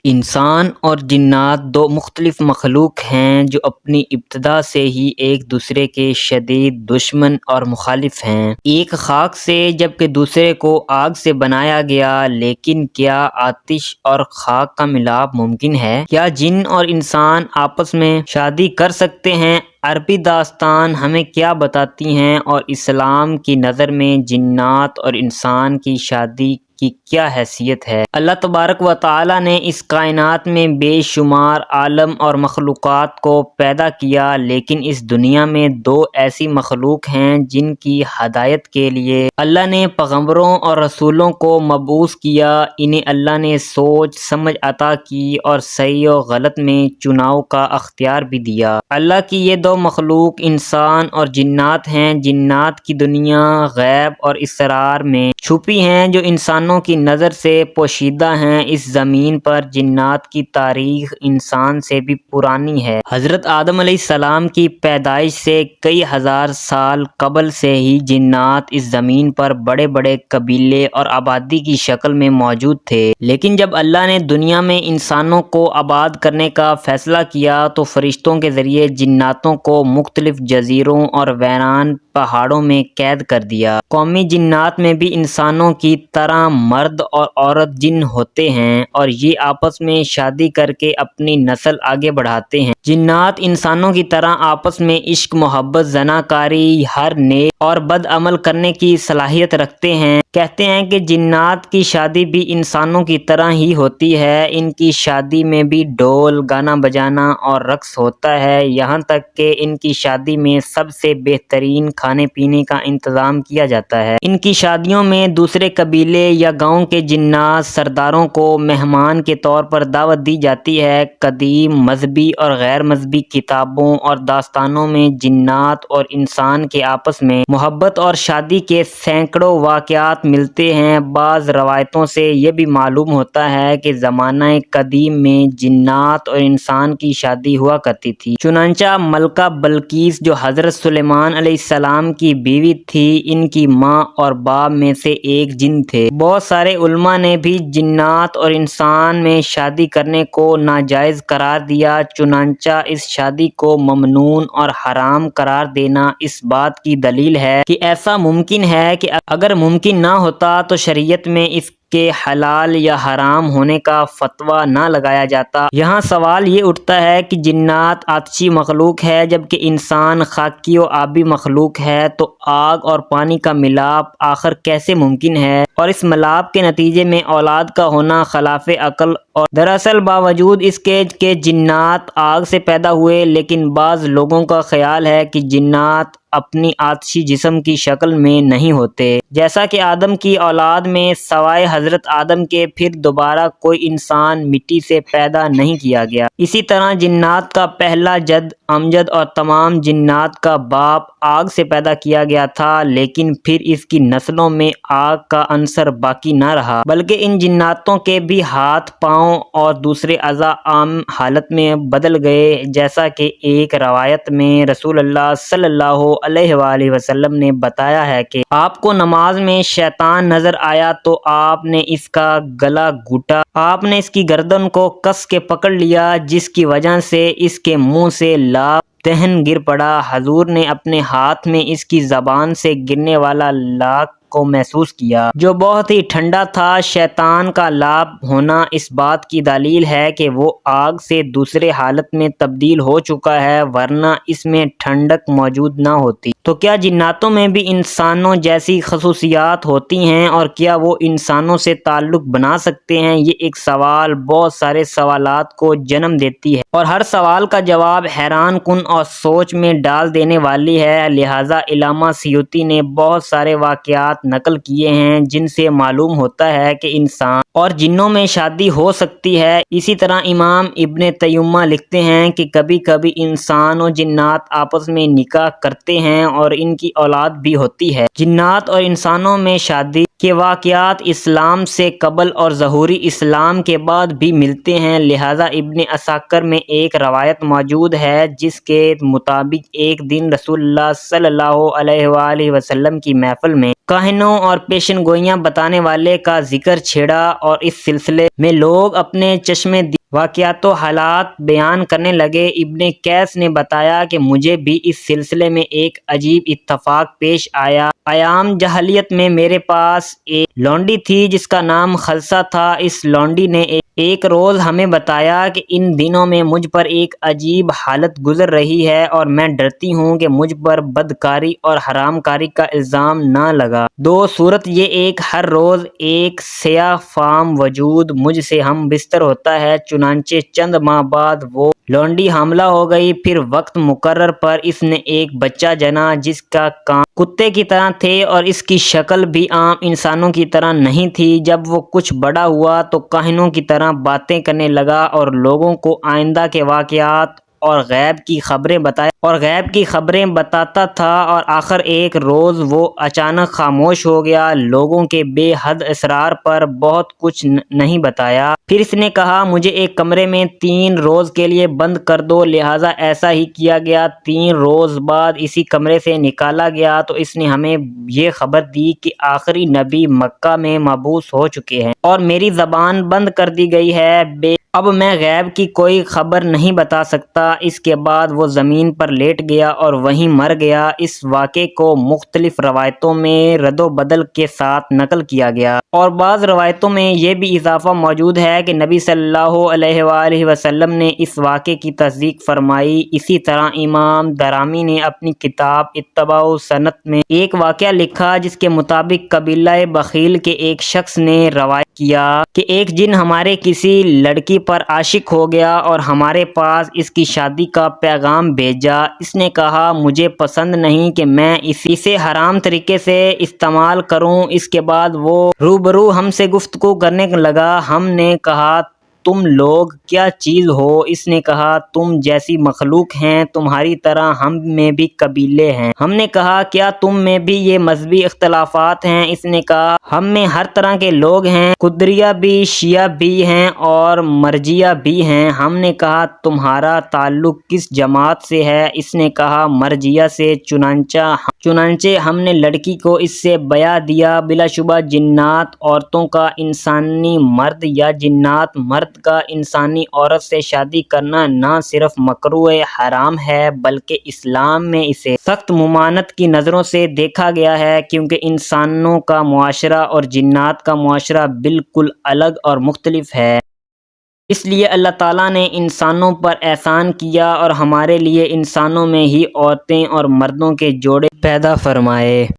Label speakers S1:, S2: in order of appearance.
S1: انسان اور جنات دو مختلف مخلوق ہیں جو اپنی ابتدا سے ہی ایک دوسرے کے شدید دشمن اور مخالف ہیں۔ ایک خاک سے جبکہ دوسرے کو آگ سے بنایا گیا، لیکن کیا آتش اور خاک کا ملاپ ممکن ہے؟ کیا جن اور انسان آپس میں شادی کر سکتے ہیں؟ عربی داستان ہمیں کیا بتاتی ہیں اور اسلام کی نظر میں جنات اور انسان کی شادی کی کیا حیثیت ہے؟ اللہ تبارک و تعالی نے اس کائنات میں بے شمار عالم اور مخلوقات کو پیدا کیا، لیکن اس دنیا میں دو ایسی مخلوق ہیں جن کی ہدایت کے لیے اللہ نے پیغمبروں اور رسولوں کو مبعوث کیا۔ انہیں اللہ نے سوچ سمجھ عطا کی اور صحیح و غلط میں چناؤ کا اختیار بھی دیا۔ اللہ کی یہ دو مخلوق انسان اور جنات ہیں۔ جنات کی دنیا غیب اور اسرار میں چھپی ہیں جو انسانوں کی نظر سے پوشیدہ ہیں۔ اس زمین پر جنات کی تاریخ انسان سے بھی پرانی ہے۔ حضرت آدم علیہ السلام کی پیدائش سے کئی ہزار سال قبل سے ہی جنات اس زمین پر بڑے بڑے قبیلے اور آبادی کی شکل میں موجود تھے، لیکن جب اللہ نے دنیا میں انسانوں کو آباد کرنے کا فیصلہ کیا تو فرشتوں کے ذریعے جناتوں کو مختلف جزیروں اور ویران پہاڑوں میں قید کر دیا۔ قومی جنات میں بھی انسانوں کی طرح مرد اور عورت جن ہوتے ہیں اور یہ آپس میں شادی کر کے اپنی نسل آگے بڑھاتے ہیں۔ جنات انسانوں کی طرح آپس میں عشق، محبت، زناکاری، ہر نیک اور بد عمل کرنے کی صلاحیت رکھتے ہیں۔ کہتے ہیں کہ جنات کی شادی بھی انسانوں کی طرح ہی ہوتی ہے۔ ان کی شادی میں بھی ڈھول، گانا بجانا اور رقص ہوتا ہے، یہاں تک کہ ان کی شادی میں سب سے بہترین کھانے پینے کا انتظام کیا جاتا ہے۔ ان کی شادیوں میں دوسرے قبیلے یا گاؤں کے جنات سرداروں کو مہمان کے طور پر دعوت دی جاتی ہے۔ قدیم مذہبی اور غیر مذہبی کتابوں اور داستانوں میں جنات اور انسان کے آپس میں محبت اور شادی کے سینکڑوں واقعات ملتے ہیں۔ بعض روایتوں سے یہ بھی معلوم ہوتا ہے کہ زمانہ قدیم میں جنات اور انسان کی شادی ہوا کرتی تھی۔ چنانچہ ملکہ بلقیس جو حضرت سلیمان علیہ السلام کی بیوی تھی، ان کی ماں اور باپ میں سے ایک جن تھے۔ بہت سارے علماء نے بھی جنات اور انسان میں شادی کرنے کو ناجائز قرار دیا، چنانچہ اس شادی کو ممنوع اور حرام قرار دینا اس بات کی دلیل ہے کہ ایسا ممکن ہے کہ اگر ممکن نہ ہوتا تو شریعت میں اس کے حلال یا حرام ہونے کا فتویٰ نہ لگایا جاتا۔ یہاں سوال یہ اٹھتا ہے کہ جنات آتشی مخلوق ہے جبکہ انسان خاکی و آبی مخلوق ہے، تو آگ اور پانی کا ملاپ آخر کیسے ممکن ہے؟ اور اس ملاپ کے نتیجے میں اولاد کا ہونا خلاف عقل اور دراصل باوجود اس کے کہ جنات آگ سے پیدا ہوئے، لیکن بعض لوگوں کا خیال ہے کہ جنات اپنی آتشی جسم کی شکل میں نہیں ہوتے، جیسا کہ آدم کی اولاد میں سوائے حضرت آدم کے پھر دوبارہ کوئی انسان مٹی سے پیدا نہیں کیا گیا۔ اسی طرح جنات کا پہلا جد امجد اور تمام جنات کا باپ آگ سے پیدا کیا گیا تھا، لیکن پھر اس کی نسلوں میں آگ کا عنصر باقی نہ رہا، بلکہ ان جناتوں کے بھی ہاتھ، پاؤں اور دوسرے اعضاء عام حالت میں بدل گئے، جیسا کہ ایک روایت میں رسول اللہ صلی اللہ علیہ وآلہ وسلم نے بتایا ہے کہ آپ کو نماز میں شیطان نظر آیا تو آپ نے اس کا گلا گھونٹا، آپ نے اس کی گردن کو کس کے پکڑ لیا، جس کی وجہ سے اس کے منہ سے لعاب دہن گر پڑا۔ حضور نے اپنے ہاتھ میں اس کی زبان سے گرنے والا لاک کو محسوس کیا جو بہت ہی ٹھنڈا تھا۔ شیطان کا لعاب ہونا اس بات کی دلیل ہے کہ وہ آگ سے دوسرے حالت میں تبدیل ہو چکا ہے، ورنہ اس میں ٹھنڈک موجود نہ ہوتی۔ تو کیا جناتوں میں بھی انسانوں جیسی خصوصیات ہوتی ہیں اور کیا وہ انسانوں سے تعلق بنا سکتے ہیں؟ یہ ایک سوال بہت سارے سوالات کو جنم دیتی ہے، اور ہر سوال کا جواب حیران کن اور سوچ میں ڈال دینے والی ہے۔ لہٰذا علامہ سیوطی نے بہت سارے واقعات نقل کیے ہیں جن سے معلوم ہوتا ہے کہ انسان اور جنوں میں شادی ہو سکتی ہے۔ اسی طرح امام ابن تیمیہ لکھتے ہیں کہ کبھی کبھی انسان اور جنات آپس میں نکاح کرتے ہیں اور ان کی اولاد بھی ہوتی ہے۔ جنات اور انسانوں میں شادی کے واقعات اسلام سے قبل اور ظہور اسلام کے بعد بھی ملتے ہیں۔ لہٰذا ابن عساکر میں ایک روایت موجود ہے جس کے مطابق ایک دن رسول اللہ صلی اللہ علیہ وآلہ وسلم کی محفل میں کاہنوں اور پیشن گوئیاں بتانے والے کا ذکر چھیڑا، اور اس سلسلے میں لوگ اپنے چشم دید واقعات و حالات بیان کرنے لگے۔ ابن قیس نے بتایا کہ مجھے بھی اس سلسلے میں ایک عجیب اتفاق پیش آیا۔ ایام جاہلیت میں میرے پاس ایک لونڈی تھی جس کا نام خلصہ تھا۔ اس لونڈی نے ایک روز ہمیں بتایا کہ ان دنوں میں مجھ پر ایک عجیب حالت گزر رہی ہے اور میں ڈرتی ہوں کہ مجھ پر بدکاری اور حرام کاری کا الزام نہ لگا۔ دو صورت یہ، ایک ہر روز ایک سیاہ فام وجود مجھ سے ہم بستر ہوتا ہے، چنانچہ چند ماہ بعد وہ لونڈی حاملہ ہو گئی۔ پھر وقت مقرر پر اس نے ایک بچہ جنا جس کا کان کتے کی طرح تھے اور اس کی شکل بھی عام انسانوں کی طرح نہیں تھی۔ جب وہ کچھ بڑا ہوا تو کاہنوں کی طرح باتیں کرنے لگا اور لوگوں کو آئندہ کے واقعات اور غیب کی خبریں بتاتا تھا، اور آخر ایک روز وہ اچانک خاموش ہو گیا۔ لوگوں کے بے حد اصرار پر بہت کچھ نہیں بتایا۔ پھر اس نے کہا مجھے ایک کمرے میں 3 روز کے لیے بند کر دو، لہٰذا ایسا ہی کیا گیا۔ 3 روز بعد اسی کمرے سے نکالا گیا تو اس نے ہمیں یہ خبر دی کہ آخری نبی مکہ میں مبعوث ہو چکے ہیں اور میری زبان بند کر دی گئی ہے، اب میں غیب کی کوئی خبر نہیں بتا سکتا۔ اس کے بعد وہ زمین پر لیٹ گیا اور وہیں مر گیا۔ اس واقعے کو مختلف روایتوں میں رد و بدل کے ساتھ نقل کیا گیا، اور بعض روایتوں میں یہ بھی اضافہ موجود ہے کہ نبی صلی اللہ علیہ وآلہ وسلم نے اس واقعے کی تصدیق فرمائی۔ اسی طرح امام درامی نے اپنی کتاب اتباع سنت میں ایک واقعہ لکھا جس کے مطابق قبیلہ بخیل کے ایک شخص نے روایت کیا کہ ایک جن ہمارے کسی لڑکی پر عاشق ہو گیا اور ہمارے پاس اس کی شادی کا پیغام بھیجا۔ اس نے کہا مجھے پسند نہیں کہ میں اسے حرام طریقے سے استعمال کروں۔ اس کے بعد وہ روبرو ہم سے گفتگو کرنے لگا۔ ہم نے کہا تم لوگ کیا چیز ہو؟ اس نے کہا تم جیسی مخلوق ہیں، تمہاری طرح ہم میں بھی قبیلے ہیں۔ ہم نے کہا کیا تم میں بھی یہ مذہبی اختلافات ہیں؟ اس نے کہا ہم میں ہر طرح کے لوگ ہیں، قدریہ بھی، شیعہ بھی ہیں اور مرجیہ بھی ہیں۔ ہم نے کہا تمہارا تعلق کس جماعت سے ہے؟ اس نے کہا مرجیہ سے۔ چنانچہ ہم نے لڑکی کو اس سے بیع دیا۔ بلا شبہ جنات عورتوں کا انسانی مرد یا جنات مرد کا انسانی عورت سے شادی کرنا نہ صرف مکروہ حرام ہے بلکہ اسلام میں اسے سخت ممانعت کی نظروں سے دیکھا گیا ہے، کیونکہ انسانوں کا معاشرہ اور جنات کا معاشرہ بالکل الگ اور مختلف ہے۔ اس لیے اللہ تعالیٰ نے انسانوں پر احسان کیا اور ہمارے لیے انسانوں میں ہی عورتیں اور مردوں کے جوڑے پیدا فرمائے۔